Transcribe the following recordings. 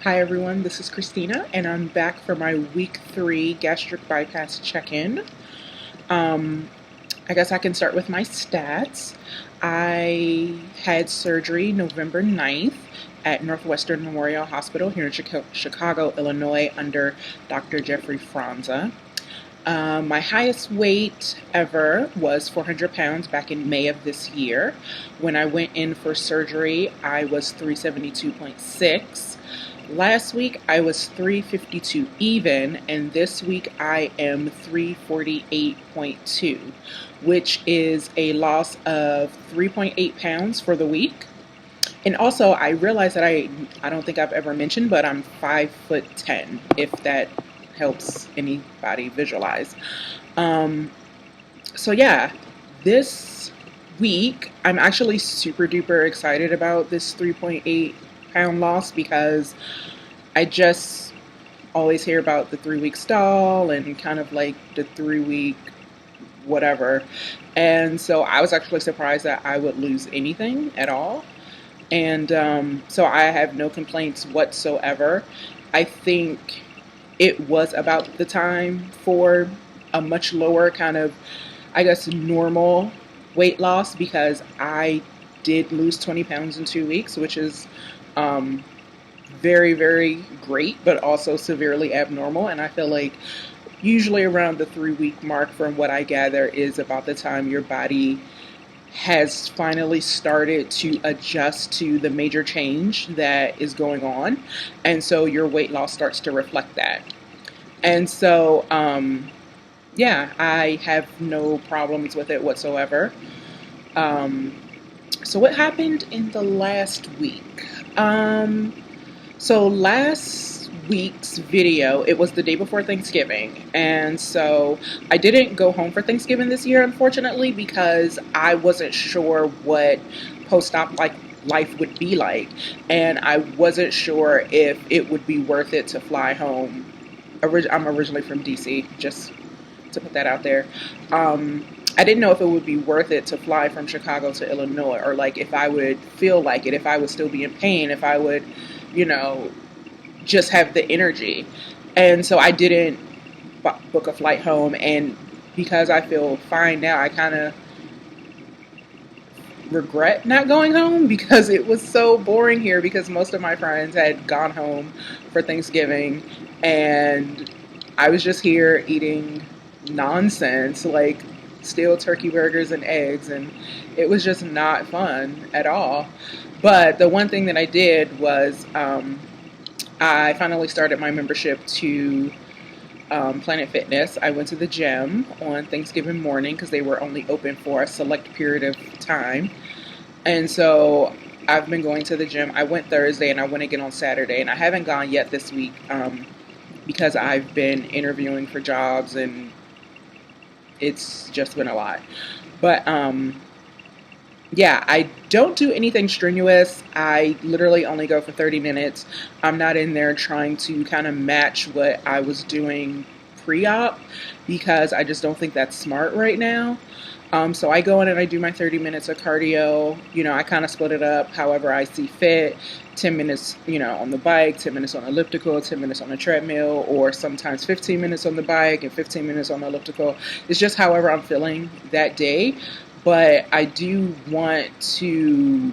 Hi everyone, this is Christina, and I'm back for my week 3 gastric bypass check-in. Um, I guess I can start with my stats. I had surgery November 9th at Northwestern Memorial Hospital here in Chicago, Illinois, under Dr. Jeffrey Franza. My highest weight ever was 400 pounds back in May of this year. When I went in for surgery, I was 372.6. Last week, I was 352 even, and this week I am 348.2, which is a loss of 3.8 pounds for the week. And also, I realized that I don't think I've ever mentioned, but I'm 5'10", if that helps anybody visualize. So yeah, this week I'm actually super duper excited about this 3.8 pound loss because I just always hear about the 3 week stall and kind of like the 3 week whatever. And so I was actually surprised that I would lose anything at all. And so I have no complaints whatsoever. I think it was about the time for a much lower kind of, I guess, normal weight loss, because I did lose 20 pounds in 2 weeks, which is very, very great, but also severely abnormal. And I feel like usually around the 3 week mark, from what I gather, is about the time your body has finally started to adjust to the major change that is going on. And so your weight loss starts to reflect that. And so, yeah, I have no problems with it whatsoever. So what happened in the last week? So last week's video, it was the day before Thanksgiving, and so I didn't go home for Thanksgiving this year, unfortunately, because I wasn't sure what post-op life would be like, and I wasn't sure if it would be worth it to fly home. I'm originally from DC, just to put that out there. I didn't know if it would be worth it to fly from Chicago to Illinois, or like if I would feel like it, if I would still be in pain, if I would, just have the energy. And so I didn't book a flight home. And because I feel fine now, I kind of regret not going home, because it was so boring here, because most of my friends had gone home for Thanksgiving and I was just here eating nonsense, like stale turkey burgers and eggs, and it was just not fun at all. But the one thing that I did was I finally started my membership to Planet Fitness. I went to the gym on Thanksgiving morning because they were only open for a select period of time. And so I've been going to the gym. I went Thursday and I went again on Saturday, and I haven't gone yet this week because I've been interviewing for jobs and it's just been a lot. But yeah, I don't do anything strenuous. I literally only go for 30 minutes. I'm not in there trying to kind of match what I was doing pre-op, because I just don't think that's smart right now. So I go in and I do my 30 minutes of cardio. I kind of split it up however I see fit. 10 minutes, on the bike, 10 minutes on elliptical, 10 minutes on the treadmill, or sometimes 15 minutes on the bike and 15 minutes on the elliptical. It's just however I'm feeling that day. But I do want to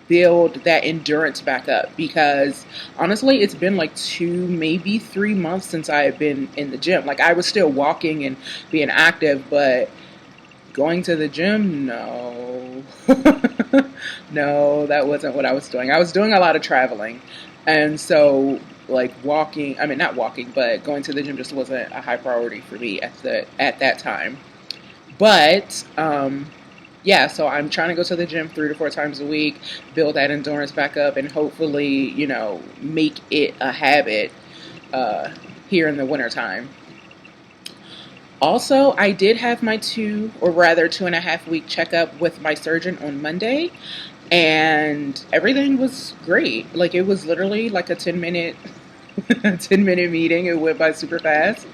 build that endurance back up, because honestly, it's been like 2, maybe 3 months since I had been in the gym. Like, I was still walking and being active, but going to the gym, no. No, that wasn't what I was doing. I was doing a lot of traveling. And so, like, not walking, but going to the gym just wasn't a high priority for me at that time. But, yeah, so I'm trying to go to the gym 3 to 4 times a week, build that endurance back up, and hopefully, make it a habit here in the wintertime. Also, I did have my 2.5 week checkup with my surgeon on Monday, and everything was great. Like, it was literally like a 10-minute meeting. It went by super fast.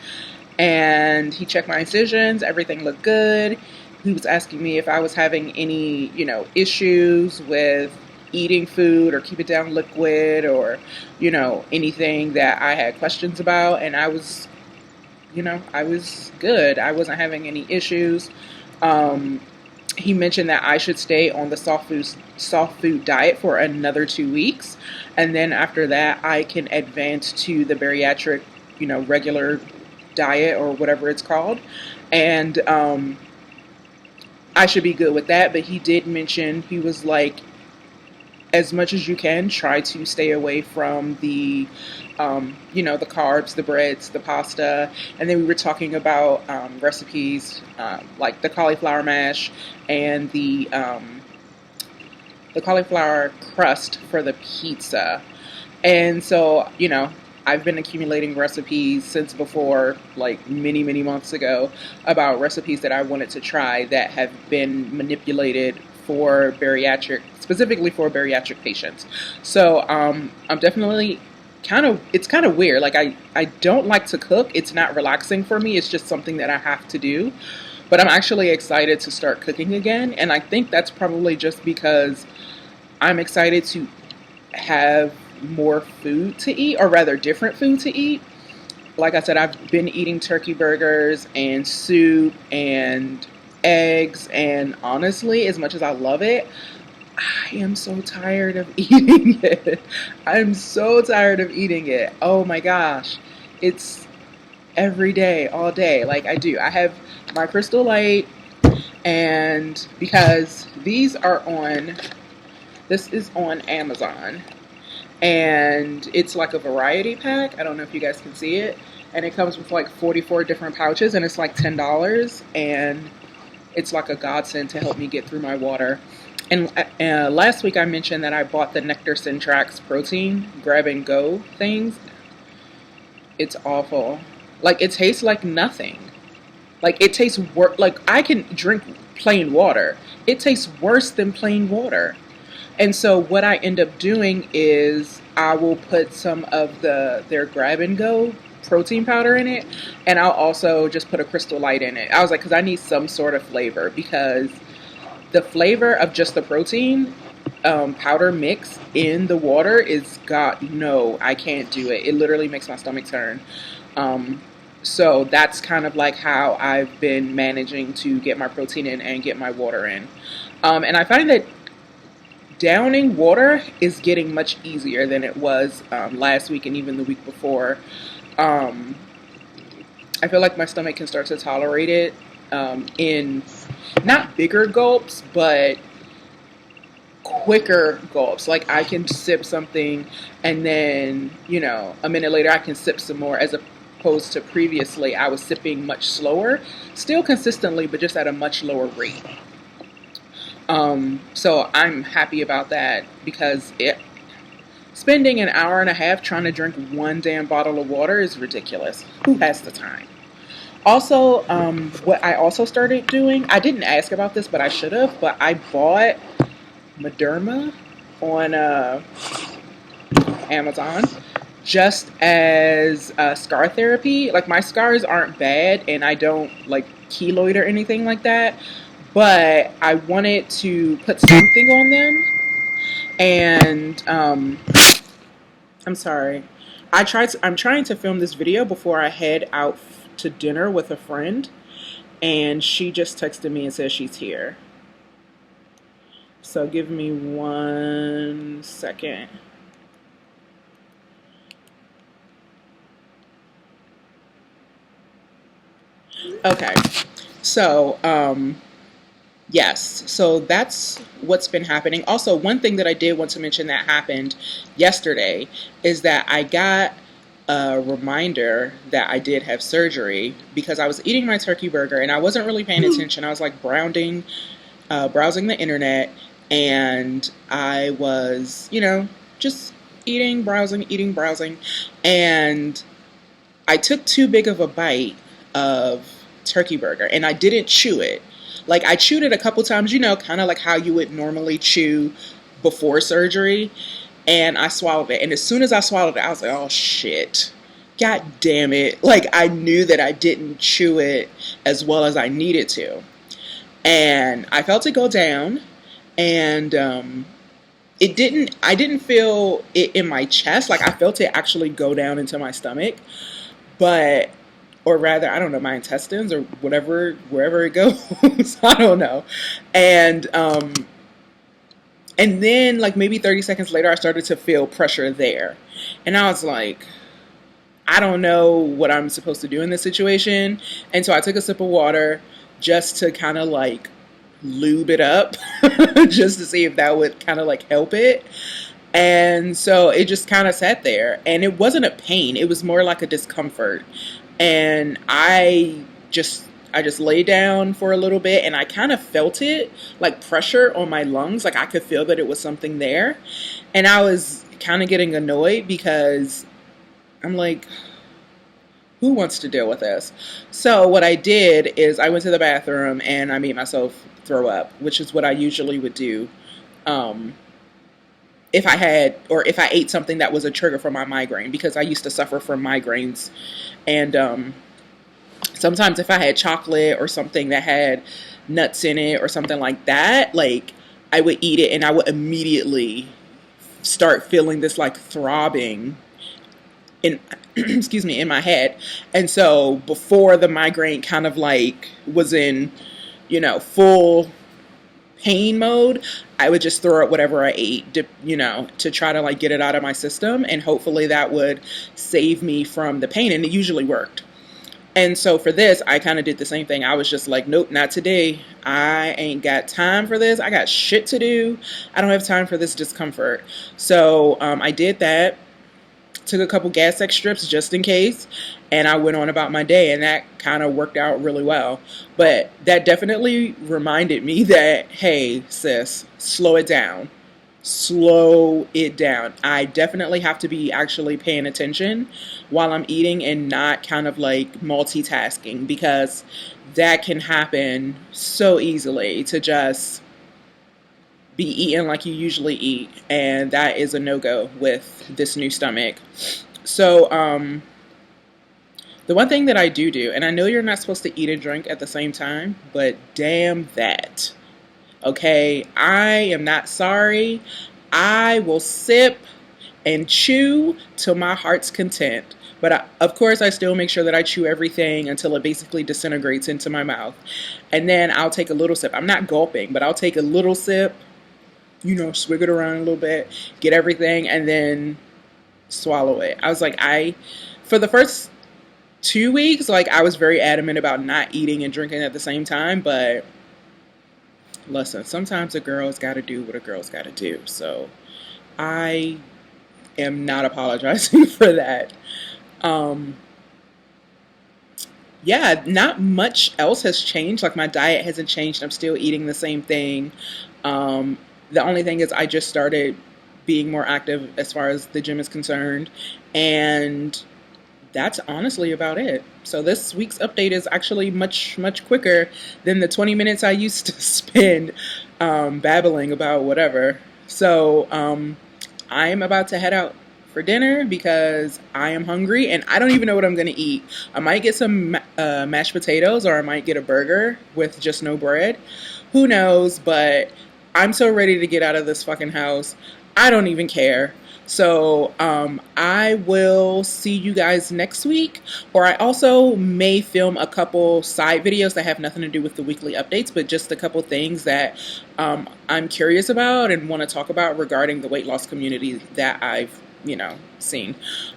And he checked my incisions. Everything looked good. He was asking me if I was having any, issues with eating food or keep it down liquid or, anything that I had questions about. And I was good. I wasn't having any issues. Um, he mentioned that I should stay on the soft food diet for another 2 weeks, and then after that, I can advance to the bariatric, regular diet or whatever it's called, and I should be good with that. But he did mention, he was like, as much as you can, try to stay away from the carbs, the breads, the pasta. And then we were talking about recipes like the cauliflower mash and the cauliflower crust for the pizza. And so, I've been accumulating recipes since before, like many, many months ago, about recipes that I wanted to try that have been manipulated for bariatric, specifically for bariatric patients. So I'm definitely it's kind of weird. Like I don't like to cook. It's not relaxing for me. It's just something that I have to do. But I'm actually excited to start cooking again. And I think that's probably just because I'm excited to have more food to eat, or rather different food to eat. Like I said, I've been eating turkey burgers and soup and eggs, and honestly, as much as I love it, I am so tired of eating it. I'm so tired of eating it. Oh my gosh. It's every day, all day. Like I have my Crystal Light, and because this is on Amazon, and it's like a variety pack. I don't know if you guys can see it. And it comes with like 44 different pouches, and it's like $10, and it's like a godsend to help me get through my water. And last week I mentioned that I bought the Nectar Syntrax protein grab and go things. It's awful. Like, it tastes like nothing. Like, it tastes like I can drink plain water. It tastes worse than plain water. And so what I end up doing is I will put some of their grab and go protein powder in it, and I'll also just put a Crystal Light in it. I was like, because I need some sort of flavor, because the flavor of just the protein powder mix in the water no, I can't do it. It literally makes my stomach turn. So that's kind of like how I've been managing to get my protein in and get my water in. And I find that downing water is getting much easier than it was last week and even the week before. I feel like my stomach can start to tolerate it in not bigger gulps, but quicker gulps. Like, I can sip something and then, a minute later I can sip some more, as opposed to previously I was sipping much slower, still consistently, but just at a much lower rate. So I'm happy about that, because spending an hour and a half trying to drink one damn bottle of water is ridiculous. Who has the time? Also, what I also started doing, I didn't ask about this, but I should have, but I bought Mederma on Amazon just as scar therapy. Like, my scars aren't bad, and I don't like keloid or anything like that, but I wanted to put something on them. And I'm sorry. I'm trying to film this video before I head out to dinner with a friend, and she just texted me and says she's here. So give me 1 second. Okay. So, yes, so that's what's been happening. Also, one thing that I did want to mention that happened yesterday is that I got a reminder that I did have surgery, because I was eating my turkey burger and I wasn't really paying attention. I was like browsing the internet, and I was, just eating, browsing, and I took too big of a bite of turkey burger, and I didn't chew it. Like, I chewed it a couple times, kind of like how you would normally chew before surgery. And I swallowed it. And as soon as I swallowed it, I was like, oh, shit. God damn it. Like, I knew that I didn't chew it as well as I needed to. And I felt it go down. And I didn't feel it in my chest. Like I felt it actually go down into my stomach, but, or rather, I don't know, my intestines or whatever, wherever it goes. I don't know. And, um, and then like maybe 30 seconds later, I started to feel pressure there. And I was like, I don't know what I'm supposed to do in this situation. And so I took a sip of water just to kind of like lube it up, just to see if that would kind of like help it. And so it just kind of sat there, and it wasn't a pain. It was more like a discomfort. And I just lay down for a little bit, and I kind of felt it like pressure on my lungs. Like I could feel that it was something there. And I was kind of getting annoyed because I'm like, who wants to deal with this? So what I did is I went to the bathroom and I made myself throw up, which is what I usually would do. Um, if I had, or if I ate something that was a trigger for my migraine, because I used to suffer from migraines. And sometimes if I had chocolate or something that had nuts in it or something like that, like I would eat it and I would immediately start feeling this like throbbing in excuse me, in my head. And so before the migraine kind of like was in, full pain mode, I would just throw up whatever I ate, to try to like get it out of my system, and hopefully that would save me from the pain, and it usually worked. And so for this, I kind of did the same thing. I was just like, nope, not today. I ain't got time for this. I got shit to do. I don't have time for this discomfort. So I did that, took a couple Gastric strips just in case, and I went on about my day, and that kind of worked out really well. But that definitely reminded me that, hey, sis, slow it down. Slow it down. I definitely have to be actually paying attention while I'm eating and not kind of like multitasking, because that can happen so easily, to just be eating like you usually eat, and that is a no-go with this new stomach. So the one thing that I do, and I know you're not supposed to eat and drink at the same time, but damn that. Okay, I am not sorry. I will sip and chew till my heart's content. But of course, I still make sure that I chew everything until it basically disintegrates into my mouth. And then I'll take a little sip. I'm not gulping, but I'll take a little sip, swig it around a little bit, get everything, and then swallow it. I was like, for the first 2 weeks, like I was very adamant about not eating and drinking at the same time, but listen, sometimes a girl's got to do what a girl's got to do. So I am not apologizing for that. Yeah, not much else has changed. Like my diet hasn't changed. I'm still eating the same thing. The only thing is I just started being more active as far as the gym is concerned. And that's honestly about it. So this week's update is actually much, much quicker than the 20 minutes I used to spend babbling about whatever. So I am about to head out for dinner because I am hungry and I don't even know what I'm going to eat. I might get some mashed potatoes, or I might get a burger with just no bread. Who knows? But I'm so ready to get out of this fucking house. I don't even care. So I will see you guys next week, or I also may film a couple side videos that have nothing to do with the weekly updates, but just a couple things that I'm curious about and want to talk about regarding the weight loss community that I've, seen.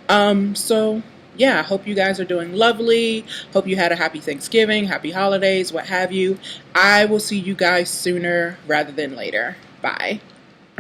So yeah, I hope you guys are doing lovely. Hope you had a happy Thanksgiving, happy holidays, what have you. I will see you guys sooner rather than later. Bye.